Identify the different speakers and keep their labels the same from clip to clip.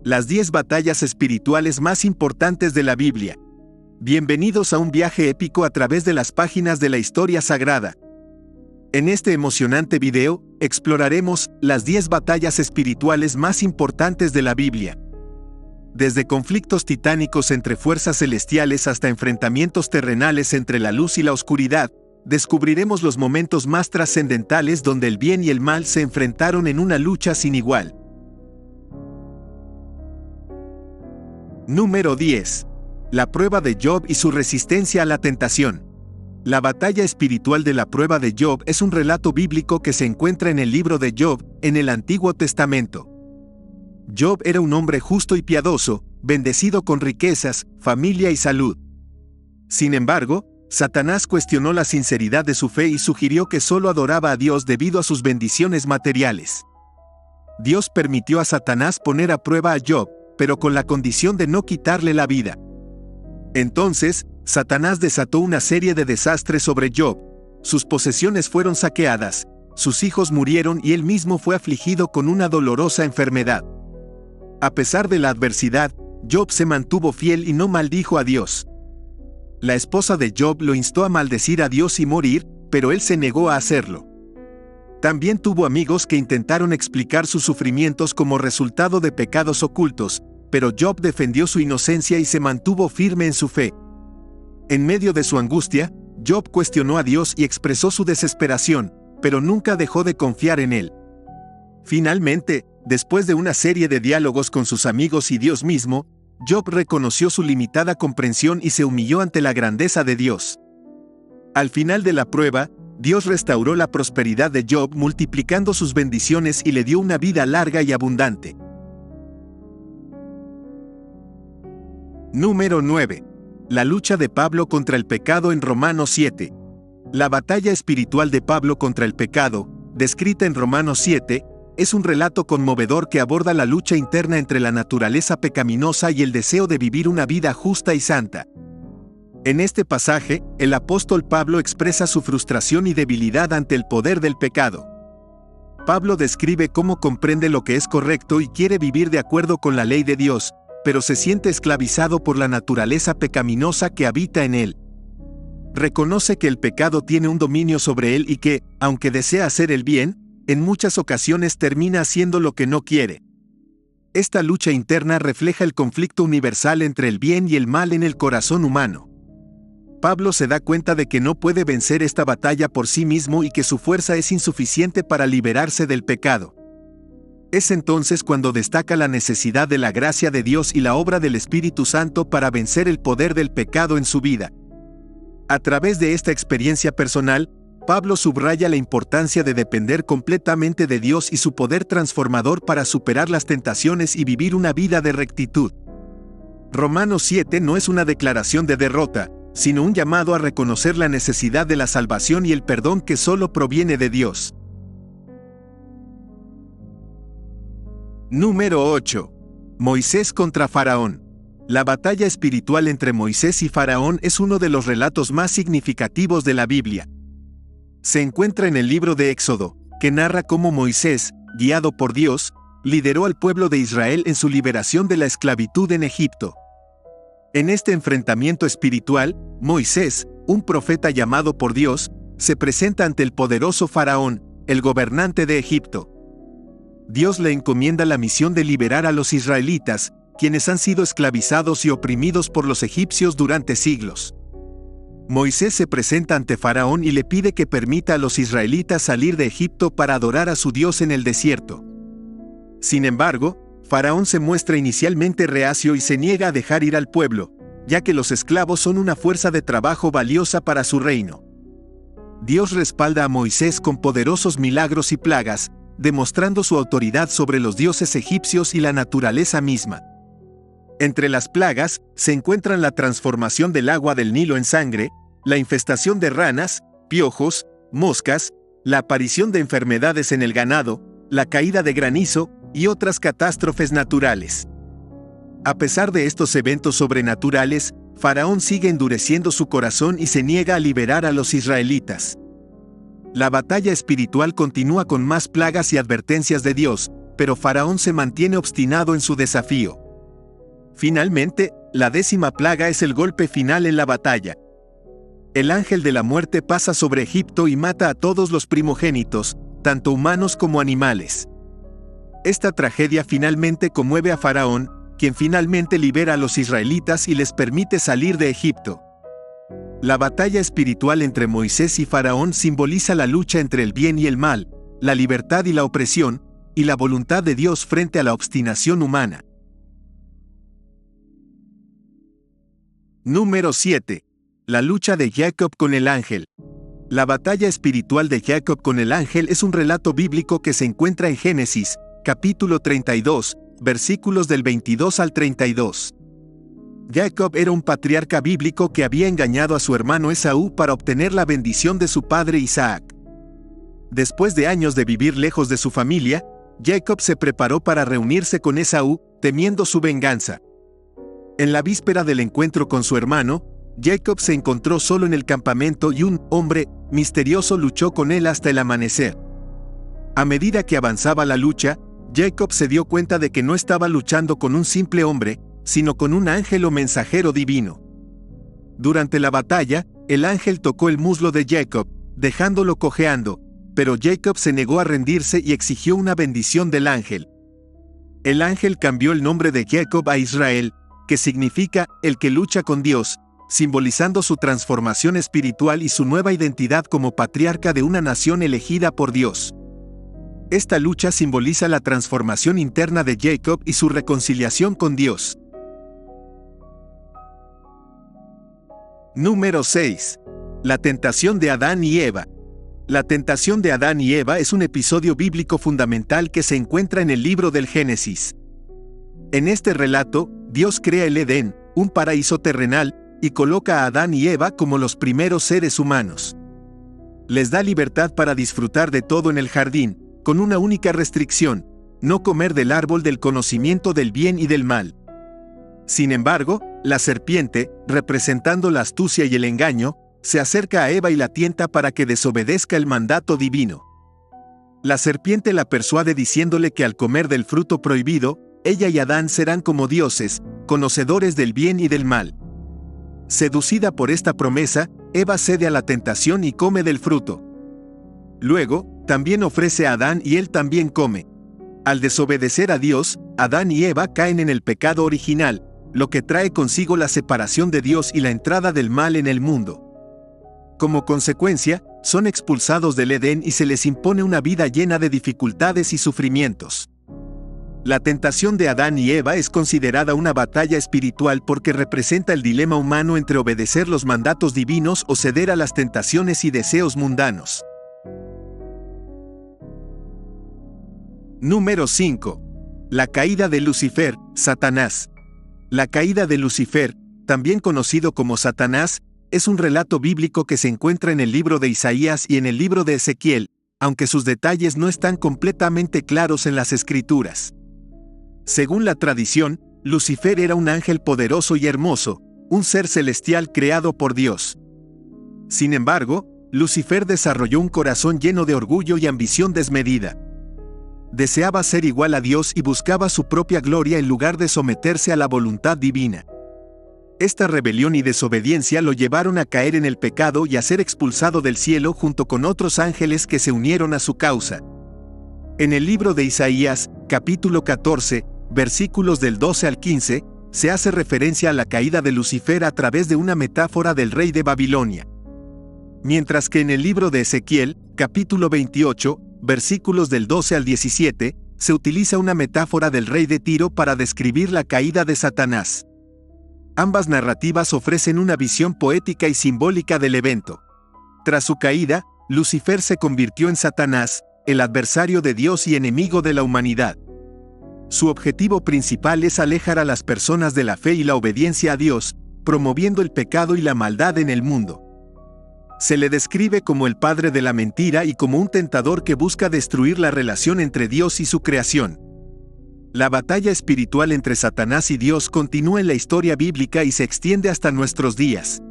Speaker 1: Las 10 batallas espirituales más importantes de la Biblia. Bienvenidos a un viaje épico a través de las páginas de la historia sagrada. En este emocionante video, exploraremos las 10 batallas espirituales más importantes de la Biblia. Desde conflictos titánicos entre fuerzas celestiales hasta enfrentamientos terrenales entre la luz y la oscuridad, descubriremos los momentos más trascendentales donde el bien y el mal se enfrentaron en una lucha sin igual. Número 10. La prueba de Job y su resistencia a la tentación. La batalla espiritual de la prueba de Job es un relato bíblico que se encuentra en el libro de Job, en el Antiguo Testamento. Job era un hombre justo y piadoso, bendecido con riquezas, familia y salud. Sin embargo, Satanás cuestionó la sinceridad de su fe y sugirió que solo adoraba a Dios debido a sus bendiciones materiales. Dios permitió a Satanás poner a prueba a Job, pero con la condición de no quitarle la vida. Entonces, Satanás desató una serie de desastres sobre Job. Sus posesiones fueron saqueadas, sus hijos murieron y él mismo fue afligido con una dolorosa enfermedad. A pesar de la adversidad, Job se mantuvo fiel y no maldijo a Dios. La esposa de Job lo instó a maldecir a Dios y morir, pero él se negó a hacerlo. También tuvo amigos que intentaron explicar sus sufrimientos como resultado de pecados ocultos, pero Job defendió su inocencia y se mantuvo firme en su fe. En medio de su angustia, Job cuestionó a Dios y expresó su desesperación, pero nunca dejó de confiar en él. Finalmente, después de una serie de diálogos con sus amigos y Dios mismo, Job reconoció su limitada comprensión y se humilló ante la grandeza de Dios. Al final de la prueba, Dios restauró la prosperidad de Job multiplicando sus bendiciones y le dio una vida larga y abundante. Número 9. La lucha de Pablo contra el pecado en Romanos 7. La batalla espiritual de Pablo contra el pecado, descrita en Romanos 7, es un relato conmovedor que aborda la lucha interna entre la naturaleza pecaminosa y el deseo de vivir una vida justa y santa. En este pasaje, el apóstol Pablo expresa su frustración y debilidad ante el poder del pecado. Pablo describe cómo comprende lo que es correcto y quiere vivir de acuerdo con la ley de Dios, pero se siente esclavizado por la naturaleza pecaminosa que habita en él. Reconoce que el pecado tiene un dominio sobre él y que, aunque desea hacer el bien, en muchas ocasiones termina haciendo lo que no quiere. Esta lucha interna refleja el conflicto universal entre el bien y el mal en el corazón humano. Pablo se da cuenta de que no puede vencer esta batalla por sí mismo y que su fuerza es insuficiente para liberarse del pecado. Es entonces cuando destaca la necesidad de la gracia de Dios y la obra del Espíritu Santo para vencer el poder del pecado en su vida. A través de esta experiencia personal, Pablo subraya la importancia de depender completamente de Dios y su poder transformador para superar las tentaciones y vivir una vida de rectitud. Romanos 7 no es una declaración de derrota, sino un llamado a reconocer la necesidad de la salvación y el perdón que solo proviene de Dios. Número 8. Moisés contra Faraón. La batalla espiritual entre Moisés y Faraón es uno de los relatos más significativos de la Biblia. Se encuentra en el libro de Éxodo, que narra cómo Moisés, guiado por Dios, lideró al pueblo de Israel en su liberación de la esclavitud en Egipto. En este enfrentamiento espiritual, Moisés, un profeta llamado por Dios, se presenta ante el poderoso Faraón, el gobernante de Egipto. Dios le encomienda la misión de liberar a los israelitas, quienes han sido esclavizados y oprimidos por los egipcios durante siglos. Moisés se presenta ante Faraón y le pide que permita a los israelitas salir de Egipto para adorar a su Dios en el desierto. Sin embargo, Faraón se muestra inicialmente reacio y se niega a dejar ir al pueblo, ya que los esclavos son una fuerza de trabajo valiosa para su reino. Dios respalda a Moisés con poderosos milagros y plagas, demostrando su autoridad sobre los dioses egipcios y la naturaleza misma. Entre las plagas, se encuentran la transformación del agua del Nilo en sangre, la infestación de ranas, piojos, moscas, la aparición de enfermedades en el ganado, la caída de granizo y otras catástrofes naturales. A pesar de estos eventos sobrenaturales, Faraón sigue endureciendo su corazón y se niega a liberar a los israelitas. La batalla espiritual continúa con más plagas y advertencias de Dios, pero Faraón se mantiene obstinado en su desafío. Finalmente, la 10ª plaga es el golpe final en la batalla. El ángel de la muerte pasa sobre Egipto y mata a todos los primogénitos, tanto humanos como animales. Esta tragedia finalmente conmueve a Faraón, quien finalmente libera a los israelitas y les permite salir de Egipto. La batalla espiritual entre Moisés y Faraón simboliza la lucha entre el bien y el mal, la libertad y la opresión, y la voluntad de Dios frente a la obstinación humana. Número 7. La lucha de Jacob con el ángel. La batalla espiritual de Jacob con el ángel es un relato bíblico que se encuentra en Génesis, capítulo 32, versículos del 22 al 32. Jacob era un patriarca bíblico que había engañado a su hermano Esaú para obtener la bendición de su padre Isaac. Después de años de vivir lejos de su familia, Jacob se preparó para reunirse con Esaú, temiendo su venganza. En la víspera del encuentro con su hermano, Jacob se encontró solo en el campamento y un hombre misterioso luchó con él hasta el amanecer. A medida que avanzaba la lucha, Jacob se dio cuenta de que no estaba luchando con un simple hombre, sino con un ángel o mensajero divino. Durante la batalla, el ángel tocó el muslo de Jacob, dejándolo cojeando, pero Jacob se negó a rendirse y exigió una bendición del ángel. El ángel cambió el nombre de Jacob a Israel, que significa el que lucha con Dios, simbolizando su transformación espiritual y su nueva identidad como patriarca de una nación elegida por Dios. Esta lucha simboliza la transformación interna de Jacob y su reconciliación con Dios. Número 6. La tentación de Adán y Eva. La tentación de Adán y Eva es un episodio bíblico fundamental que se encuentra en el libro del Génesis. En este relato, Dios crea el Edén, un paraíso terrenal, y coloca a Adán y Eva como los primeros seres humanos. Les da libertad para disfrutar de todo en el jardín, con una única restricción: no comer del árbol del conocimiento del bien y del mal. Sin embargo, la serpiente, representando la astucia y el engaño, se acerca a Eva y la tienta para que desobedezca el mandato divino. La serpiente la persuade diciéndole que al comer del fruto prohibido, ella y Adán serán como dioses, conocedores del bien y del mal. Seducida por esta promesa, Eva cede a la tentación y come del fruto. Luego, también ofrece a Adán y él también come. Al desobedecer a Dios, Adán y Eva caen en el pecado original, lo que trae consigo la separación de Dios y la entrada del mal en el mundo. Como consecuencia, son expulsados del Edén y se les impone una vida llena de dificultades y sufrimientos. La tentación de Adán y Eva es considerada una batalla espiritual porque representa el dilema humano entre obedecer los mandatos divinos o ceder a las tentaciones y deseos mundanos. Número 5. La caída de Lucifer, Satanás. La caída de Lucifer, también conocido como Satanás, es un relato bíblico que se encuentra en el libro de Isaías y en el libro de Ezequiel, aunque sus detalles no están completamente claros en las Escrituras. Según la tradición, Lucifer era un ángel poderoso y hermoso, un ser celestial creado por Dios. Sin embargo, Lucifer desarrolló un corazón lleno de orgullo y ambición desmedida. Deseaba ser igual a Dios y buscaba su propia gloria en lugar de someterse a la voluntad divina. Esta rebelión y desobediencia lo llevaron a caer en el pecado y a ser expulsado del cielo junto con otros ángeles que se unieron a su causa. En el libro de Isaías, capítulo 14, versículos del 12 al 15, se hace referencia a la caída de Lucifer a través de una metáfora del rey de Babilonia. Mientras que en el libro de Ezequiel, capítulo 28, versículos del 12 al 17, se utiliza una metáfora del rey de Tiro para describir la caída de Satanás. Ambas narrativas ofrecen una visión poética y simbólica del evento. Tras su caída, Lucifer se convirtió en Satanás, el adversario de Dios y enemigo de la humanidad. Su objetivo principal es alejar a las personas de la fe y la obediencia a Dios, promoviendo el pecado y la maldad en el mundo. Se le describe como el padre de la mentira y como un tentador que busca destruir la relación entre Dios y su creación. La batalla espiritual entre Satanás y Dios continúa en la historia bíblica y se extiende hasta nuestros días.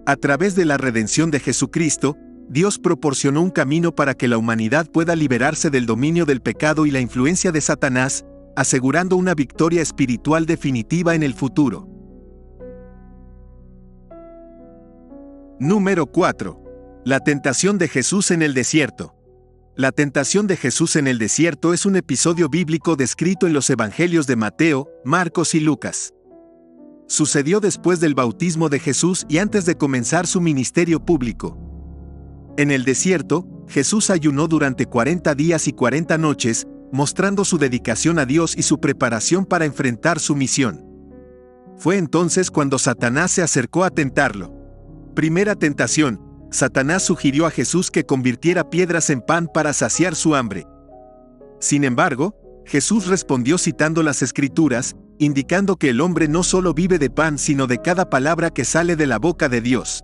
Speaker 1: A través de la redención de Jesucristo, Dios proporcionó un camino para que la humanidad pueda liberarse del dominio del pecado y la influencia de Satanás, asegurando una victoria espiritual definitiva en el futuro. Número 4. La tentación de Jesús en el desierto. La tentación de Jesús en el desierto es un episodio bíblico descrito en los evangelios de Mateo, Marcos y Lucas. Sucedió después del bautismo de Jesús y antes de comenzar su ministerio público. En el desierto, Jesús ayunó durante 40 días y 40 noches, mostrando su dedicación a Dios y su preparación para enfrentar su misión. Fue entonces cuando Satanás se acercó a tentarlo. Primera tentación: Satanás sugirió a Jesús que convirtiera piedras en pan para saciar su hambre. Sin embargo, Jesús respondió citando las Escrituras, indicando que el hombre no solo vive de pan sino de cada palabra que sale de la boca de Dios.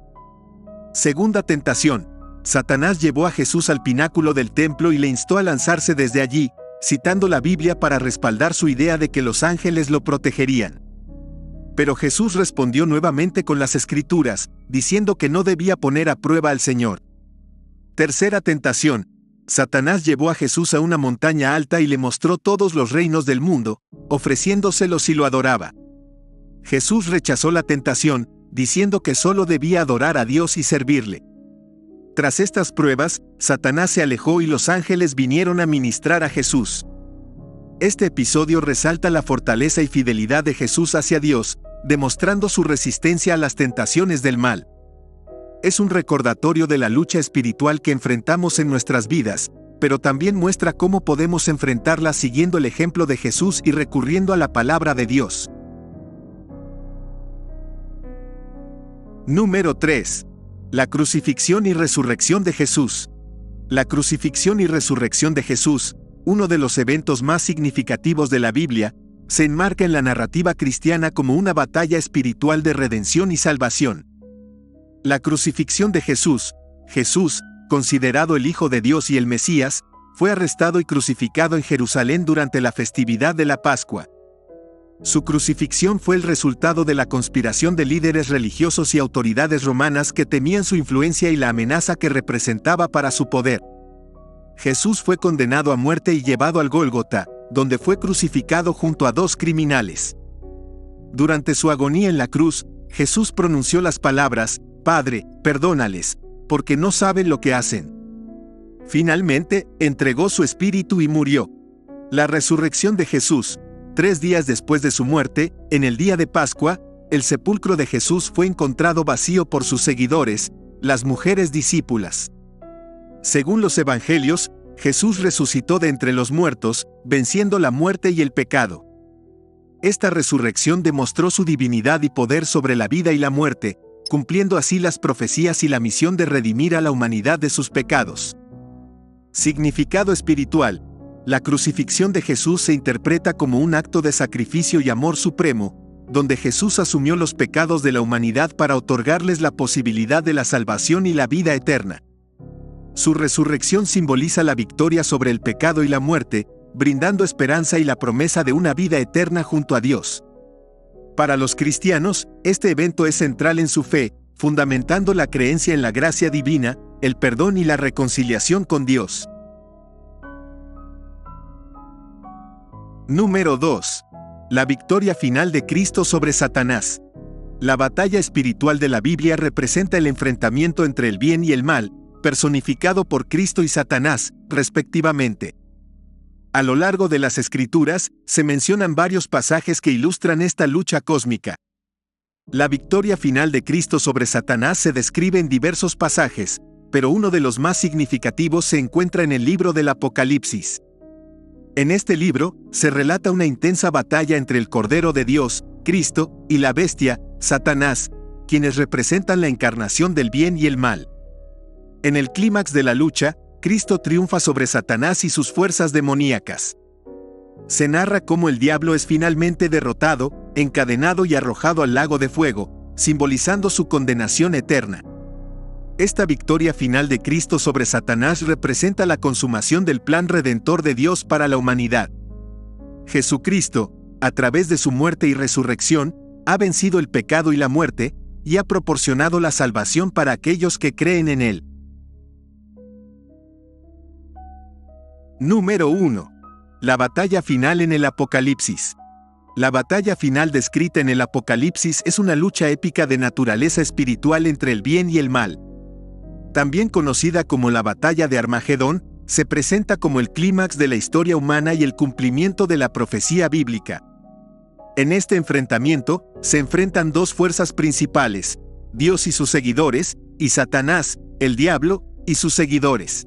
Speaker 1: Segunda tentación: Satanás llevó a Jesús al pináculo del templo y le instó a lanzarse desde allí, citando la Biblia para respaldar su idea de que los ángeles lo protegerían. Pero Jesús respondió nuevamente con las Escrituras, diciendo que no debía poner a prueba al Señor. Tercera tentación: Satanás llevó a Jesús a una montaña alta y le mostró todos los reinos del mundo, ofreciéndoselos si lo adoraba. Jesús rechazó la tentación, diciendo que solo debía adorar a Dios y servirle. Tras estas pruebas, Satanás se alejó y los ángeles vinieron a ministrar a Jesús. Este episodio resalta la fortaleza y fidelidad de Jesús hacia Dios, demostrando su resistencia a las tentaciones del mal. Es un recordatorio de la lucha espiritual que enfrentamos en nuestras vidas, pero también muestra cómo podemos enfrentarla siguiendo el ejemplo de Jesús y recurriendo a la palabra de Dios. Número 3. La crucifixión y resurrección de Jesús. La crucifixión y resurrección de Jesús, uno de los eventos más significativos de la Biblia, se enmarca en la narrativa cristiana como una batalla espiritual de redención y salvación. La crucifixión de Jesús, considerado el Hijo de Dios y el Mesías, fue arrestado y crucificado en Jerusalén durante la festividad de la Pascua. Su crucifixión fue el resultado de la conspiración de líderes religiosos y autoridades romanas que temían su influencia y la amenaza que representaba para su poder. Jesús fue condenado a muerte y llevado al Gólgota, donde fue crucificado junto a 2 criminales. Durante su agonía en la cruz, Jesús pronunció las palabras: «Padre, perdónales, porque no saben lo que hacen». Finalmente, entregó su espíritu y murió. La resurrección de Jesús. 3 días después de su muerte, en el día de Pascua, el sepulcro de Jesús fue encontrado vacío por sus seguidores, las mujeres discípulas. Según los evangelios, Jesús resucitó de entre los muertos, venciendo la muerte y el pecado. Esta resurrección demostró su divinidad y poder sobre la vida y la muerte, cumpliendo así las profecías y la misión de redimir a la humanidad de sus pecados. Significado espiritual. La crucifixión de Jesús se interpreta como un acto de sacrificio y amor supremo, donde Jesús asumió los pecados de la humanidad para otorgarles la posibilidad de la salvación y la vida eterna. Su resurrección simboliza la victoria sobre el pecado y la muerte, brindando esperanza y la promesa de una vida eterna junto a Dios. Para los cristianos, este evento es central en su fe, fundamentando la creencia en la gracia divina, el perdón y la reconciliación con Dios. Número 2. La victoria final de Cristo sobre Satanás. La batalla espiritual de la Biblia representa el enfrentamiento entre el bien y el mal, personificado por Cristo y Satanás, respectivamente. A lo largo de las Escrituras, se mencionan varios pasajes que ilustran esta lucha cósmica. La victoria final de Cristo sobre Satanás se describe en diversos pasajes, pero uno de los más significativos se encuentra en el libro del Apocalipsis. En este libro, se relata una intensa batalla entre el Cordero de Dios, Cristo, y la bestia, Satanás, quienes representan la encarnación del bien y el mal. En el clímax de la lucha, Cristo triunfa sobre Satanás y sus fuerzas demoníacas. Se narra cómo el diablo es finalmente derrotado, encadenado y arrojado al lago de fuego, simbolizando su condenación eterna. Esta victoria final de Cristo sobre Satanás representa la consumación del plan redentor de Dios para la humanidad. Jesucristo, a través de su muerte y resurrección, ha vencido el pecado y la muerte, y ha proporcionado la salvación para aquellos que creen en Él. Número 1. La batalla final en el Apocalipsis. La batalla final descrita en el Apocalipsis es una lucha épica de naturaleza espiritual entre el bien y el mal. También conocida como la batalla de Armagedón, se presenta como el clímax de la historia humana y el cumplimiento de la profecía bíblica. En este enfrentamiento, se enfrentan dos fuerzas principales, Dios y sus seguidores, y Satanás, el diablo, y sus seguidores.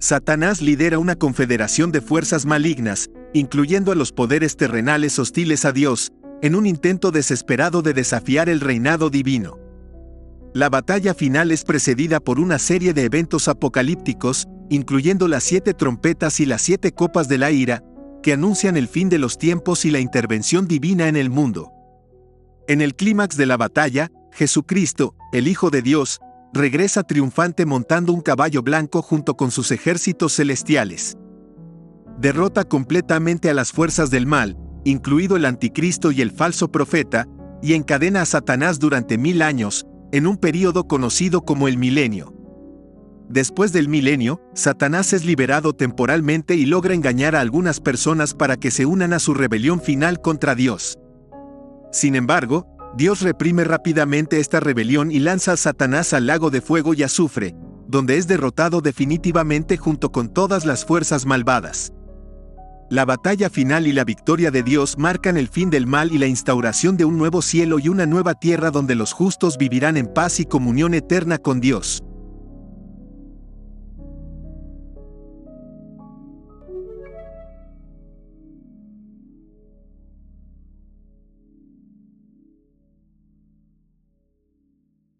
Speaker 1: Satanás lidera una confederación de fuerzas malignas, incluyendo a los poderes terrenales hostiles a Dios, en un intento desesperado de desafiar el reinado divino. La batalla final es precedida por una serie de eventos apocalípticos, incluyendo las 7 trompetas y las 7 copas de la ira, que anuncian el fin de los tiempos y la intervención divina en el mundo. En el clímax de la batalla, Jesucristo, el Hijo de Dios, regresa triunfante montando un caballo blanco junto con sus ejércitos celestiales. Derrota completamente a las fuerzas del mal, incluido el anticristo y el falso profeta, y encadena a Satanás durante 1000 años, en un período conocido como el milenio. Después del milenio, Satanás es liberado temporalmente y logra engañar a algunas personas para que se unan a su rebelión final contra Dios. Sin embargo, Dios reprime rápidamente esta rebelión y lanza a Satanás al lago de fuego y azufre, donde es derrotado definitivamente junto con todas las fuerzas malvadas. La batalla final y la victoria de Dios marcan el fin del mal y la instauración de un nuevo cielo y una nueva tierra donde los justos vivirán en paz y comunión eterna con Dios.